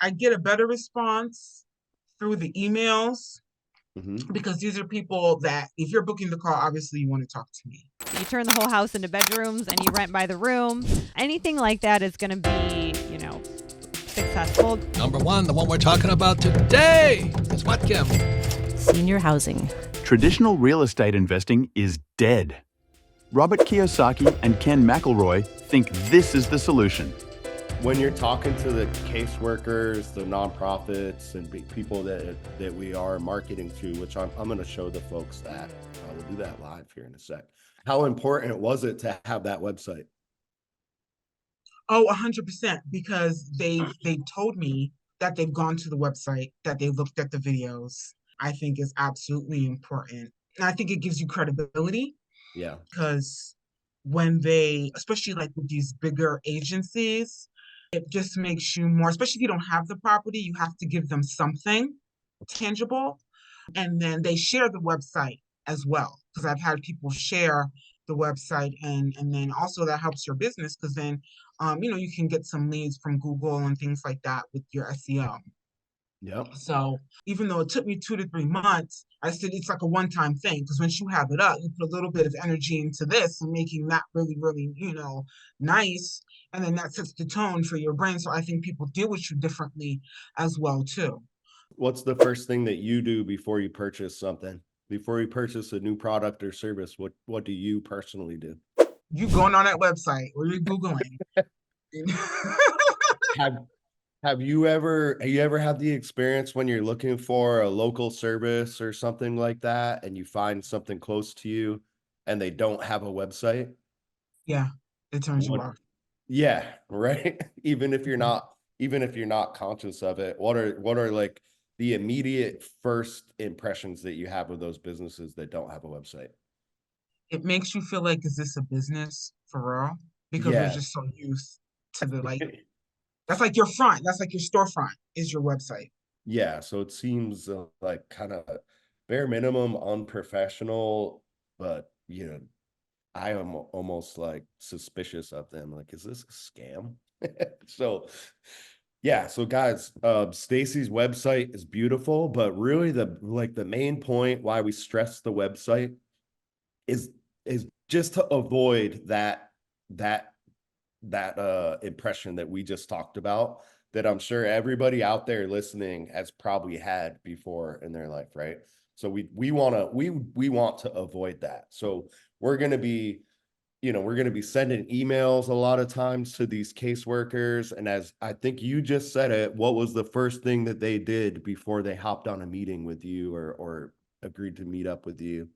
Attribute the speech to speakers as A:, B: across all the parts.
A: I get a better response through the emails
B: Hmm.
A: because these are people that if you're booking the call, obviously you want to talk to me.
C: You turn the whole house into bedrooms and you rent by the room. Anything like that is going to be, successful.
D: Number one, the one we're talking about today, is what, Kim?
E: Senior housing.
F: Traditional real estate investing is dead. Robert Kiyosaki and Ken McElroy think this is the solution.
B: When you're talking to the caseworkers, the nonprofits, and people that we are marketing to, which I'm going to show the folks that, we'll do that live here in a sec. How important was it to have that website?
A: Oh, 100%, because they've told me that they've gone to the website, that they looked at the videos. I think is absolutely important. And I think it gives you credibility
B: Yeah.
A: because when they, especially like with these bigger agencies, it just makes you more, especially if you don't have the property, you have to give them something tangible. And then they share the website as well, because I've had people share the website, and then also that helps your business because then you can get some leads from Google and things like that with your SEO.
B: Yep.
A: So even though it took me 2 to 3 months, I said it's like a one-time thing because once you have it up, you put a little bit of energy into this and making that really, really, nice. And then that sets the tone for your brain. So I think people deal with you differently as well, too.
B: What's the first thing that you do before you purchase something? Before you purchase a new product or service, what do you personally do?
A: You going on that website or you're Googling.
B: Have have you ever had the experience when you're looking for a local service or something like that and you find something close to you and they don't have a website?
A: Yeah, it turns you
B: What
A: off.
B: Yeah, right? Even if you're not conscious of it, what are like the immediate first impressions that you have of those businesses that don't have a website?
A: It makes you feel like, is this a business for real? Because we're
B: Yeah.
A: just so used to the like, that's like your front, that's like your storefront is your website.
B: Yeah, so it seems like kind of bare minimum unprofessional, but I am almost like suspicious of them. Like, is this a scam? So, yeah, so guys, Stacy's website is beautiful, but really the main point why we stress the website is is just to avoid that impression that we just talked about, that I'm sure everybody out there listening has probably had before in their life, right? So we want to avoid that. So we're going to be sending emails a lot of times to these caseworkers, and as I think you just said it, what was the first thing that they did before they hopped on a meeting with you or agreed to meet up with you?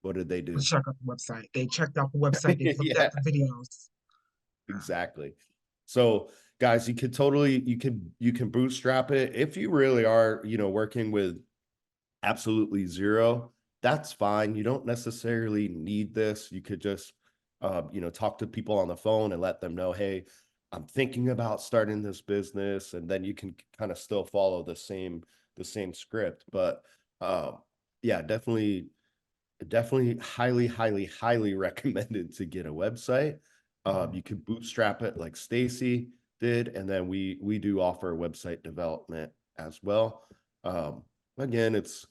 B: What did they
A: They
B: do?
A: check out the website. They checked out the website. They looked
B: Yeah.
A: at the videos.
B: Exactly. So guys, you can bootstrap it if you really are, working with absolutely zero. That's fine. You don't necessarily need this. You could just talk to people on the phone and let them know, hey, I'm thinking about starting this business, and then you can kind of still follow the same script. But yeah, definitely highly, highly, highly recommended to get a website. You can bootstrap it like Stacy did, and then we do offer website development as well. Again, it's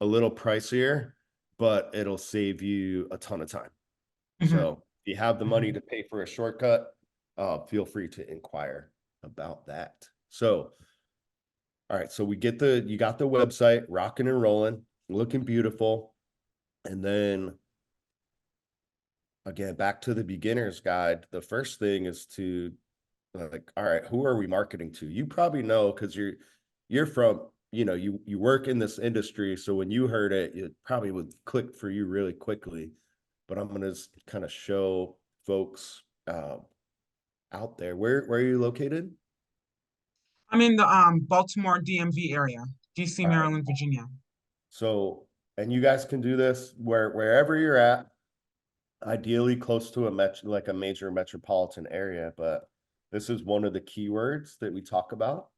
B: a little pricier, but it'll save you a ton of time.
A: Mhm,
B: So if you have the money
A: mhm.
B: to pay for a shortcut, feel free to inquire about that. So, all right, so you got the website rocking and rolling, looking beautiful, and then again, back to the beginner's guide, the first thing is to like, all right, who are we marketing to? You probably know because you're from, you work in this industry. So when you heard it, it probably would click for you really quickly. But I'm gonna kind of show folks out there. Where are you located?
A: I'm in the Baltimore DMV area, DC,
B: All right.
A: Maryland, Virginia.
B: So, and you guys can do this wherever you're at, ideally close to like a major metropolitan area, but this is one of the keywords that we talk about.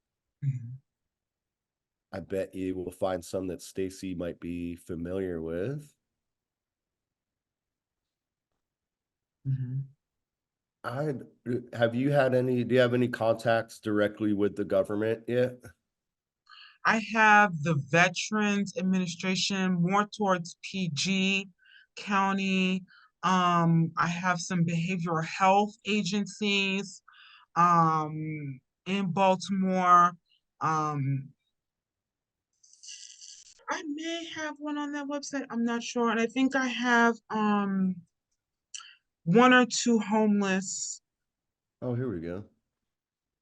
A: Mhm,
B: I bet you will find some that Stacy might be familiar with.
A: mhm.
B: I have you had any, do you have any contacts directly with the government yet?
A: I have the Veterans Administration more towards PG County. I have some behavioral health agencies in Baltimore. Um, I may have one on that website. I'm not sure. And I think I have one or two homeless
B: Oh, here we go.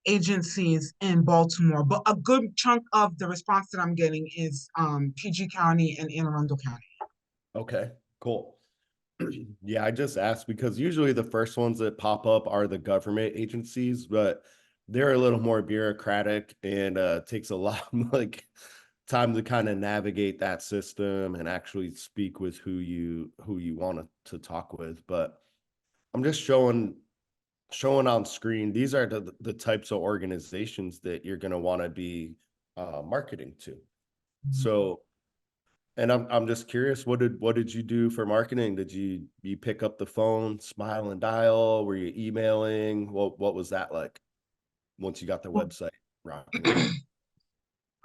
A: agencies in Baltimore, but a good chunk of the response that I'm getting is PG County and Anne Arundel County.
B: Okay, cool. Yeah, I just asked because usually the first ones that pop up are the government agencies, but they're a little more bureaucratic and takes a lot like time to kind of navigate that system and actually speak with who you want to talk with. But I'm just showing on screen, these are the types of organizations that you're going to want to be marketing to. So, and I'm just curious, what did you do for marketing? Did you pick up the phone, smile and dial? Were you emailing? What was that like once you got the website rocking and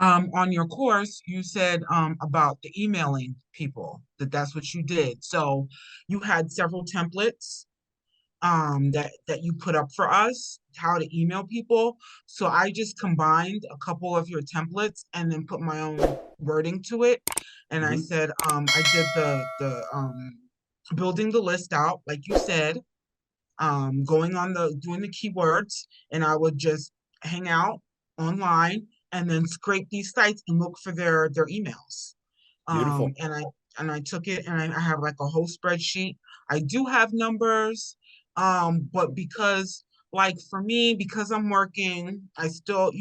B: rolling?
A: On your course, you said about the emailing people, that's what you did. So you had several templates that you put up for us, how to email people. So I just combined a couple of your templates and then put my own wording to it. And I
B: Mhm.
A: said I did the building the list out, like you said, going on the doing the keywords, and I would just hang out online and then scrape these sites and look for their emails.
B: Beautiful.
A: And I took it and I have like a whole spreadsheet. I do have numbers, but because like for me, because I'm working, I still,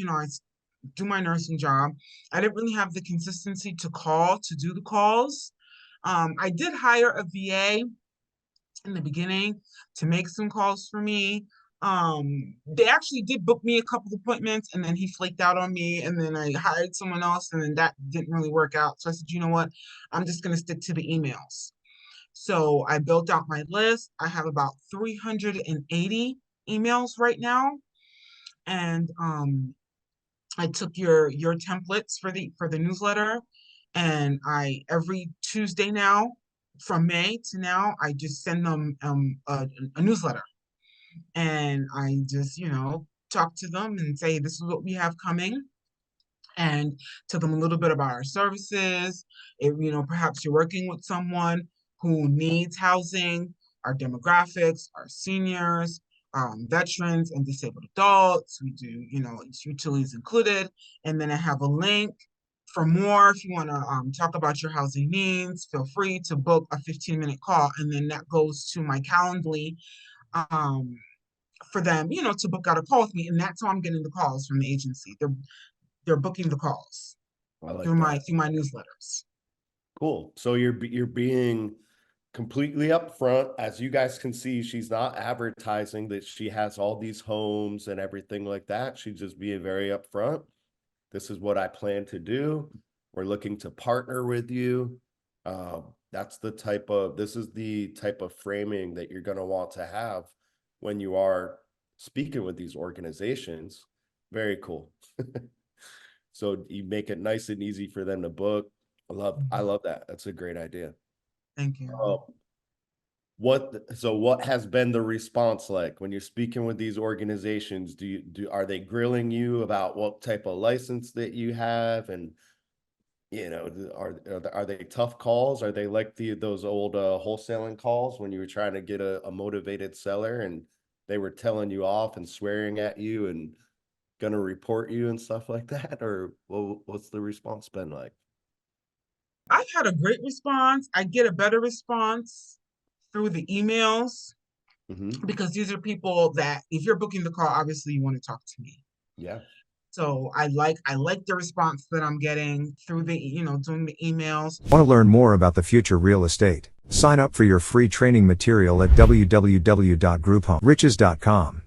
A: do my nursing job. I didn't really have the consistency to do the calls. I did hire a VA in the beginning to make some calls for me. They actually did book me a couple of appointments and then he flaked out on me and then I hired someone else and then that didn't really work out. So I said, you know what? I'm just going to stick to the emails. So I built out my list. I have about 380 emails right now. And I took your templates for the newsletter and I every Tuesday now from May to now I just send them a newsletter and I just talk to them and say this is what we have coming and tell them a little bit about our services. If perhaps you're working with someone who needs housing, our demographics, our seniors, veterans and disabled adults. We do, it's utilities included. And then I have a link for more. If you want to talk about your housing needs, feel free to book a 15-minute call. And then that goes to my Calendly um, for them, to book out a call with me. And that's how I'm getting the calls from the agency. They're booking the calls
B: I like
A: through my
B: that.
A: newsletters.
B: Cool. So you're being completely upfront. As you guys can see, she's not advertising that she has all these homes and everything like that. She's just being very upfront. This is what I plan to do. We're looking to partner with you. This is the type of framing that you're going to want to have when you are speaking with these organizations. Very cool. So you make it nice and easy for them to book. I love that. That's a great idea.
A: Thank you.
B: What has been the response like when you're speaking with these organizations? Are they grilling you about what type of license that you have? And are they tough calls? Are they like those old wholesaling calls when you were trying to get a motivated seller and they were telling you off and swearing at you and gonna report you and stuff like that? Or what's the response been like?
A: I've had a great response. I get a better response through the emails
B: Mm-hmm.
A: because these are people that if you're booking the call, obviously you want to talk to me.
B: Yeah.
A: So I like the response that I'm getting through the, doing the emails.
G: Want to learn more about the future real estate? Sign up for your free training material at www.grouphomeriches.com.